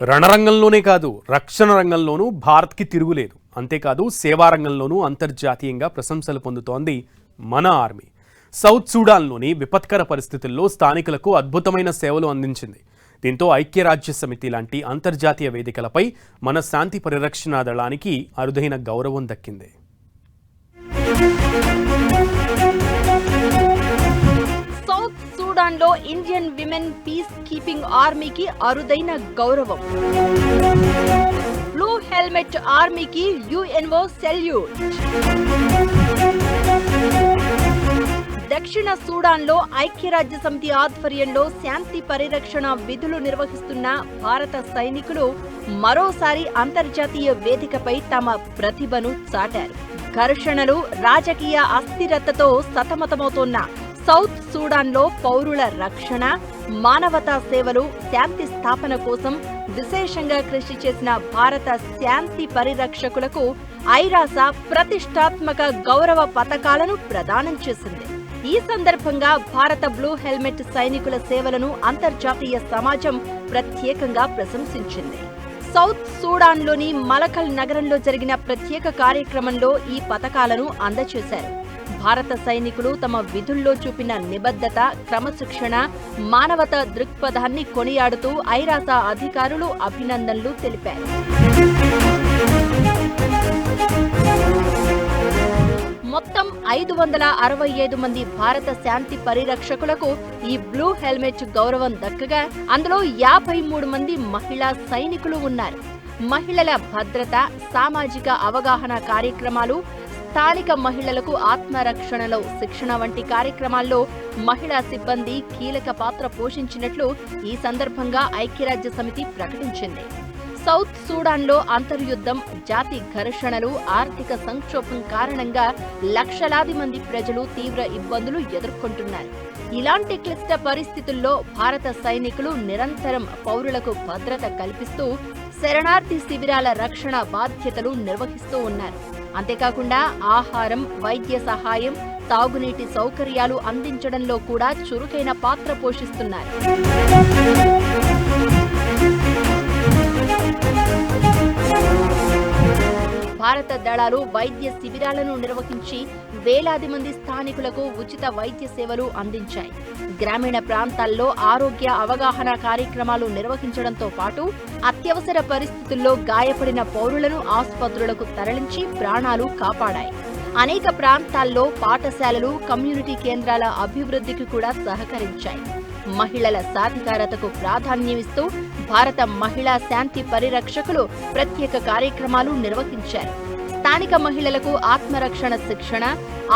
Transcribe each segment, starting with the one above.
రణరంగంలోనే కాదు రక్షణ రంగంలోనూ భారత్కి తిరుగులేదు. అంతేకాదు సేవా రంగంలోనూ అంతర్జాతీయంగా ప్రశంసలు పొందుతోంది మన ఆర్మీ. సౌత్ సూడాన్లోని విపత్కర పరిస్థితుల్లో స్థానికులకు అద్భుతమైన సేవలు అందించింది. దీంతో ఐక్యరాజ్య సమితి లాంటి అంతర్జాతీయ వేదికలపై మన శాంతి పరిరక్షణ దళానికి అరుదైన గౌరవం దక్కింది. సౌత్ సూడాన్లో ఇండియన్ విమెన్ పీస్ కీపింగ్ ఆర్మీకి అరుదైన గౌరవం. బ్లూ హెల్మెట్ ఆర్మీకి యుఎన్ఓ సెల్యూట్. దక్షిణ సూడాన్లో ఐక్యరాజ్య సమితి ఆధ్వర్యంలో శాంతి పరిరక్షణ విధులు నిర్వహిస్తున్న భారత సైనికులు మరోసారి అంతర్జాతీయ వేదికపై తమ ప్రతిభను చాటారు. ఘర్షణలు, రాజకీయ అస్థిరతతో సతమతమవుతున్న సౌత్ సూడాన్లో పౌరుల రక్షణ, మానవతా సేవలు, శాంతి స్థాపన కోసం విశేషంగా కృషి చేసిన భారత శాంతి పరిరక్షకులకు ఐరాస ప్రతిష్టాత్మక గౌరవ పతకాలను ప్రదానం చేసింది. ఈ సందర్భంగా భారత బ్లూ హెల్మెట్ సైనికుల సేవలను అంతర్జాతీయ సమాజం ప్రత్యేకంగా ప్రశంసించింది. సౌత్ సూడాన్లోని మలకల్ నగరంలో జరిగిన ప్రత్యేక కార్యక్రమంలో ఈ పతకాలను అందజేశారు. భారత సైనికులు తమ విధుల్లో చూపిన నిబద్ధత, క్రమశిక్షణ, మానవతా దృక్పథాన్ని కొనియాడుతూ ఐరాస అధికారులు అభినందనలు తెలిపారు. మొత్తం 565 మంది భారత శాంతి పరిరక్షకులకు ఈ బ్లూ హెల్మెట్ గౌరవం దక్కగా అందులో 53 మంది మహిళా సైనికులు ఉన్నారు. మహిళల భద్రత, సామాజిక అవగాహన కార్యక్రమాలు, స్థానిక మహిళలకు ఆత్మరక్షణలో శిక్షణ వంటి కార్యక్రమాల్లో మహిళా సిబ్బంది కీలక పాత్ర పోషించినట్లు ఈ సందర్భంగా ఐక్యరాజ్య సమితి ప్రకటించింది. సౌత్ సూడాన్లో అంతర్యుద్ధం, జాతి ఘర్షణలు, ఆర్థిక సంక్షోభం కారణంగా లక్షలాది మంది ప్రజలు తీవ్ర ఇబ్బందులు ఎదుర్కొంటున్నారు. ఇలాంటి క్లిష్ట పరిస్థితుల్లో భారత సైనికులు నిరంతరం పౌరులకు భద్రత కల్పిస్తూ శరణార్థి శిబిరాల రక్షణ బాధ్యతలు నిర్వహిస్తూ ఉన్నారు. అంతేకాకుండా ఆహారం, వైద్య సహాయం, తాగునీటి సౌకర్యాలు అందించడంలో కూడా చురుకైన పాత్ర పోషిస్తున్నారు. భారత దళాలు వైద్య శిబిరాలను నిర్వహించి వేలాది మంది స్థానికులకు ఉచిత వైద్య సేవలు అందించాయి. గ్రామీణ ప్రాంతాల్లో ఆరోగ్య అవగాహన కార్యక్రమాలు నిర్వహించడంతో పాటు అత్యవసర పరిస్థితుల్లో గాయపడిన పౌరులను ఆసుపత్రులకు తరలించి ప్రాణాలు కాపాడాయి. అనేక ప్రాంతాల్లో పాఠశాలలు, కమ్యూనిటీ కేంద్రాల అభివృద్ధికి కూడా సహకరించాయి. మహిళల సాధికారతకు ప్రాధాన్యమిస్తూ భారత మహిళా శాంతి పరిరక్షకులు ప్రత్యేక కార్యక్రమాలు నిర్వహించారు. స్థానిక మహిళలకు ఆత్మరక్షణ శిక్షణ,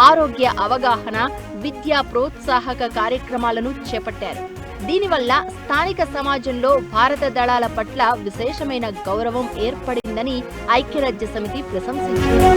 ఆరోగ్య అవగాహన, విద్యా ప్రోత్సాహక కార్యక్రమాలను చేపట్టారు. దీనివల్ల స్థానిక సమాజంలో భారత దళాల పట్ల విశేషమైన గౌరవం ఏర్పడిందని ఐక్యరాజ్య సమితి ప్రశంసించింది.